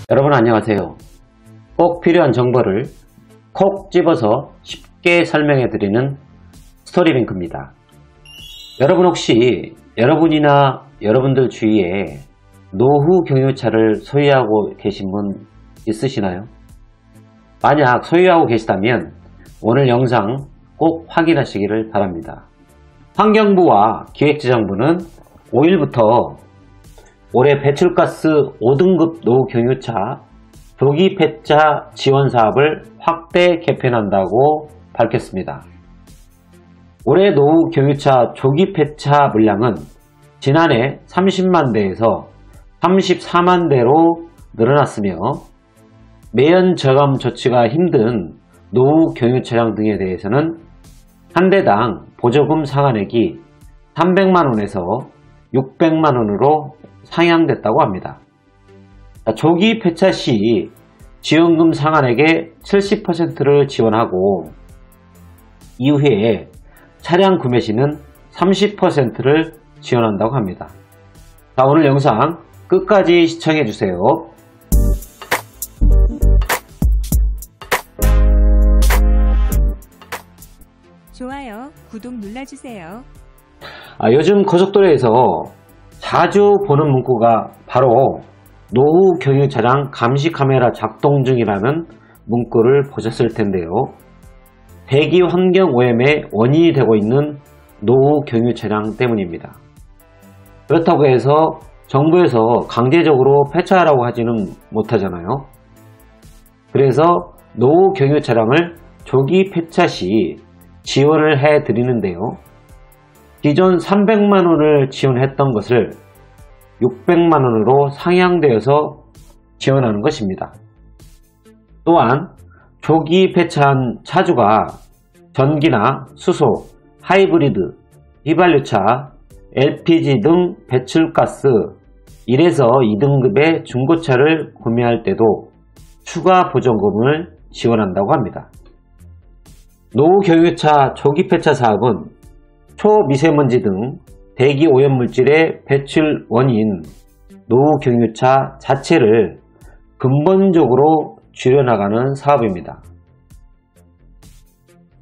여러분 안녕하세요. 꼭 필요한 정보를 콕 집어서 쉽게 설명해 드리는 스토리링크입니다. 여러분 혹시 여러분이나 여러분들 주위에 노후 경유차를 소유하고 계신 분 있으시나요? 만약 소유하고 계시다면 오늘 영상 꼭 확인하시기를 바랍니다. 환경부와 기획재정부는 5일부터 올해 배출가스 5등급 노후 경유차 조기 폐차 지원 사업을 확대 개편한다고 밝혔습니다. 올해 노후 경유차 조기 폐차 물량은 지난해 30만 대에서 34만 대로 늘어났으며 매연 저감 조치가 힘든 노후 경유차량 등에 대해서는 한 대당 보조금 상한액이 300만원에서 600만원으로 상향됐다고 합니다. 조기 폐차 시 지원금 상한액의 70%를 지원하고 이후에 차량 구매 시는 30%를 지원한다고 합니다. 자, 오늘 영상 끝까지 시청해 주세요. 좋아요, 구독 눌러주세요. 요즘 고속도로에서 자주 보는 문구가 바로 노후 경유차량 감시 카메라 작동 중이라는 문구를 보셨을 텐데요. 대기 환경 오염의 원인이 되고 있는 노후 경유차량 때문입니다. 그렇다고 해서 정부에서 강제적으로 폐차하라고 하지는 못하잖아요. 그래서 노후 경유차량을 조기 폐차 시 지원을 해 드리는데요. 기존 300만원을 지원했던 것을 600만원으로 상향되어서 지원하는 것입니다. 또한 조기 폐차한 차주가 전기나 수소, 하이브리드, 휘발유차, LPG 등 배출가스 1에서 2등급의 중고차를 구매할 때도 추가 보조금을 지원한다고 합니다. 노후 경유차 조기 폐차 사업은 초미세먼지 등 대기 오염물질의 배출 원인 노후 경유차 자체를 근본적으로 줄여나가는 사업입니다.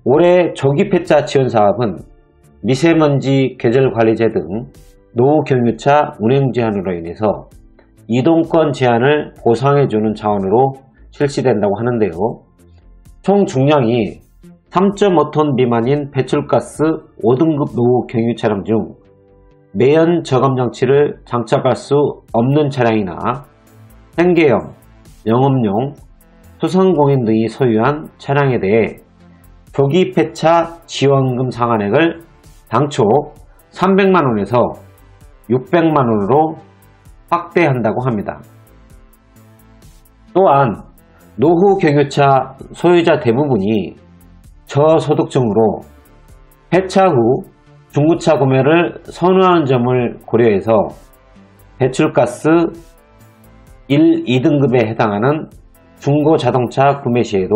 올해 조기 폐차 지원 사업은 미세먼지 계절관리제 등 노후 경유차 운행 제한으로 인해서 이동권 제한을 보상해주는 차원으로 실시된다고 하는데요. 총 중량이 3.5톤 미만인 배출가스 5등급 노후 경유차량 중 매연 저감 장치를 장착할 수 없는 차량이나 생계형, 영업용, 소상공인 등이 소유한 차량에 대해 조기 폐차 지원금 상한액을 당초 300만원에서 600만원으로 확대한다고 합니다. 또한 노후 경유차 소유자 대부분이 저소득층으로 폐차 후 중고차 구매를 선호하는 점을 고려해서 배출가스 1, 2등급에 해당하는 중고자동차 구매 시에도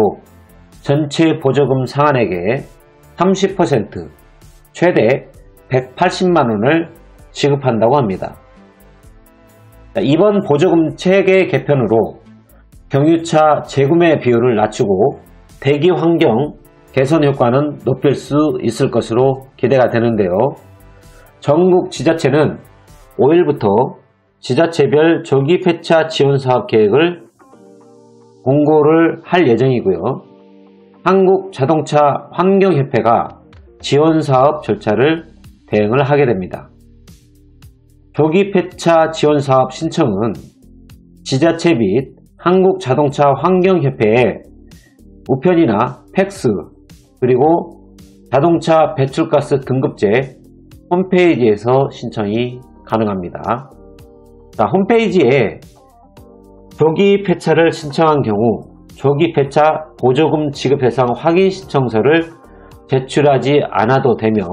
전체 보조금 상한액의 30% 최대 180만원을 지급한다고 합니다. 이번 보조금 체계 개편으로 경유차 재구매 비율을 낮추고 대기 환경 개선 효과는 높일 수 있을 것으로 기대가 되는데요. 전국 지자체는 5일부터 지자체별 조기 폐차 지원 사업 계획을 공고를 할 예정이고요. 한국자동차 환경협회가 지원 사업 절차를 대응을 하게 됩니다. 조기 폐차 지원 사업 신청은 지자체 및 한국자동차 환경협회에 우편이나 팩스 그리고 자동차 배출가스 등급제 홈페이지에서 신청이 가능합니다. 홈페이지에 조기 폐차를 신청한 경우 조기 폐차 보조금 지급 대상 확인 신청서를 제출하지 않아도 되며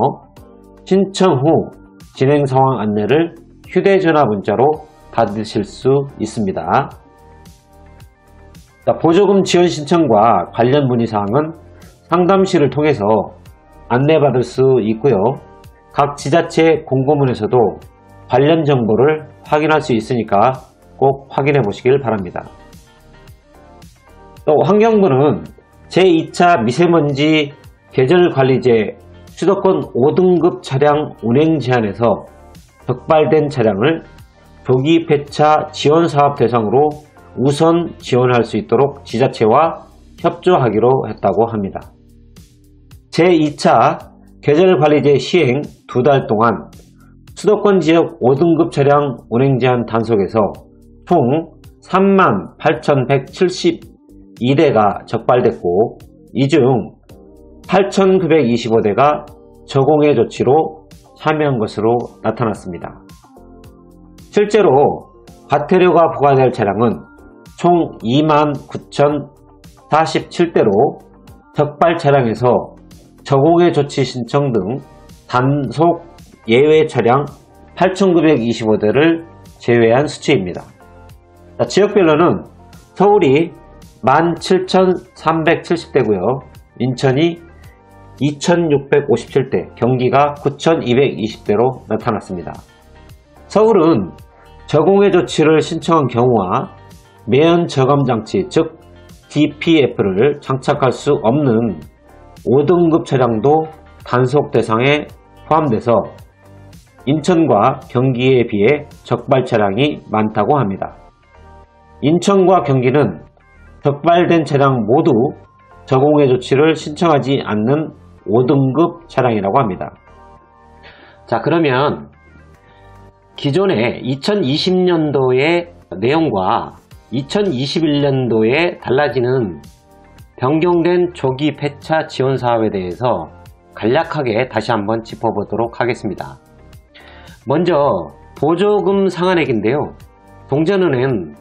신청 후 진행 상황 안내를 휴대전화 문자로 받으실 수 있습니다. 보조금 지원 신청과 관련 문의사항은 상담실을 통해서 안내받을 수 있고요. 각 지자체 공고문에서도 관련 정보를 확인할 수 있으니까 꼭 확인해 보시길 바랍니다. 또 환경부는 제2차 미세먼지 계절관리제 수도권 5등급 차량 운행 제한에서 적발된 차량을 조기 폐차 지원 사업 대상으로 우선 지원할 수 있도록 지자체와 협조하기로 했다고 합니다. 제2차 계절관리제 시행 2달 동안 수도권 지역 5등급 차량 운행 제한 단속에서 총 38,172대가 적발됐고 이 중 8,925대가 저공해 조치로 참여한 것으로 나타났습니다. 실제로 과태료가 부과될 차량은 총 29,047대로 적발 차량에서 저공해 조치 신청 등 단속 예외 차량 8,925대를 제외한 수치입니다. 지역별로는 서울이 17,370대고요. 인천이 2,657대, 경기가 9,220대로 나타났습니다. 서울은 저공해 조치를 신청한 경우와 매연 저감 장치, 즉 DPF를 장착할 수 없는 5등급 차량도 단속 대상에 포함돼서 인천과 경기에 비해 적발 차량이 많다고 합니다. 인천과 경기는 적발된 차량 모두 저공해 조치를 신청하지 않는 5등급 차량이라고 합니다. 자, 그러면 기존의 2020년도의 내용과 2021년도에 달라지는 변경된 조기 폐차 지원 사업에 대해서 간략하게 다시 한번 짚어보도록 하겠습니다. 먼저 보조금 상한액인데요. 동전은행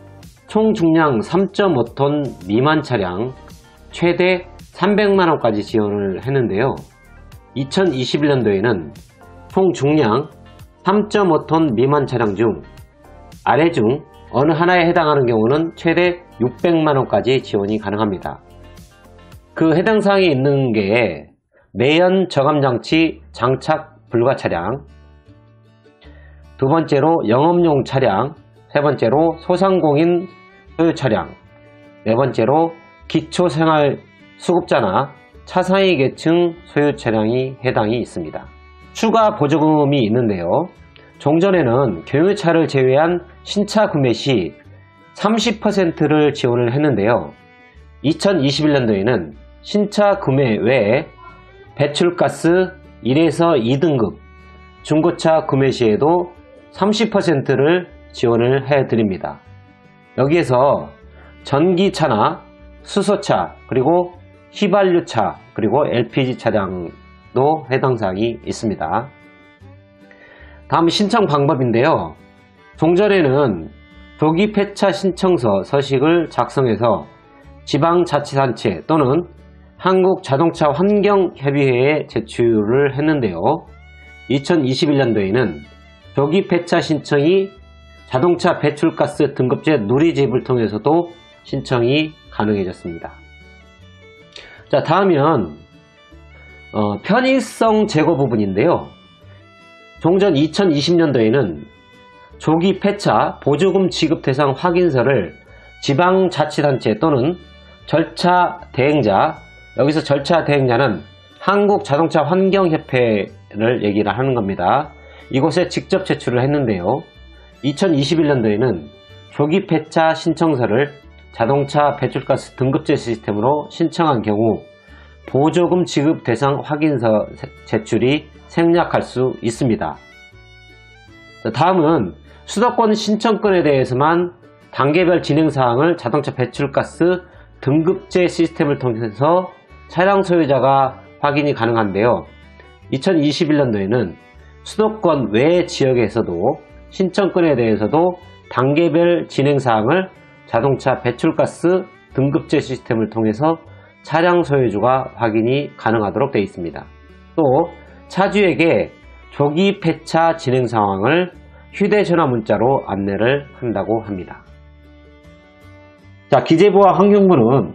총 중량 3.5톤 미만 차량 최대 300만원까지 지원을 했는데요. 2021년도에는 총 중량 3.5톤 미만 차량 중 아래 중 어느 하나에 해당하는 경우는 최대 600만원까지 지원이 가능합니다. 그 해당 사항이 있는 게 매연 저감장치 장착 불가 차량, 두 번째로 영업용 차량, 세 번째로 소상공인 소유 차량, 네 번째로 기초생활 수급자나 차상위 계층 소유 차량이 해당이 있습니다. 추가 보조금이 있는데요. 종전에는 경유차를 제외한 신차 구매 시 30%를 지원을 했는데요. 2021년도에는 신차 구매 외에 배출가스 1에서 2등급 중고차 구매 시에도 30%를 지원을 해드립니다. 여기에서 전기차나 수소차, 그리고 휘발유차, 그리고 LPG 차량도 해당 사항이 있습니다. 다음 신청 방법인데요. 종전에는 조기 폐차 신청서 서식을 작성해서 지방자치단체 또는 한국자동차 환경협의회에 제출을 했는데요. 2021년도에는 조기 폐차 신청이 자동차 배출가스 등급제 누리집을 통해서도 신청이 가능해졌습니다. 자, 다음은 편의성 제고 부분인데요. 종전 2020년도에는 조기 폐차 보조금 지급 대상 확인서를 지방자치단체 또는 절차 대행자, 여기서 절차 대행자는 한국자동차 환경협회를 얘기를 하는 겁니다. 이곳에 직접 제출을 했는데요. 2021년도에는 조기 폐차 신청서를 자동차 배출가스 등급제 시스템으로 신청한 경우 보조금 지급 대상 확인서 제출이 생략할 수 있습니다. 다음은 수도권 신청권에 대해서만 단계별 진행사항을 자동차 배출가스 등급제 시스템을 통해서 차량 소유자가 확인이 가능한데요. 2021년도에는 수도권 외 지역에서도 신청권에 대해서도 단계별 진행사항을 자동차 배출가스 등급제 시스템을 통해서 차량 소유주가 확인이 가능하도록 되어 있습니다. 또 차주에게 조기 폐차 진행 상황을 휴대전화 문자로 안내를 한다고 합니다. 자, 기재부와 환경부는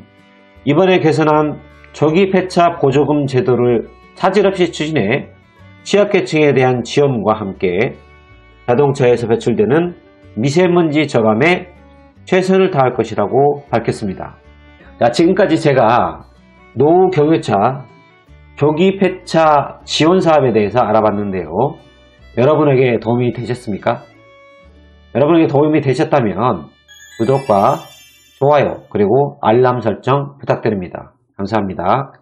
이번에 개선한 조기 폐차 보조금 제도를 차질 없이 추진해 취약계층에 대한 지원과 함께 자동차에서 배출되는 미세먼지 저감에 최선을 다할 것이라고 밝혔습니다. 자, 지금까지 제가 노후경유차 조기 폐차 지원 사업에 대해서 알아봤는데요. 여러분에게 도움이 되셨습니까? 여러분에게 도움이 되셨다면 구독과 좋아요 그리고 알람 설정 부탁드립니다. 감사합니다.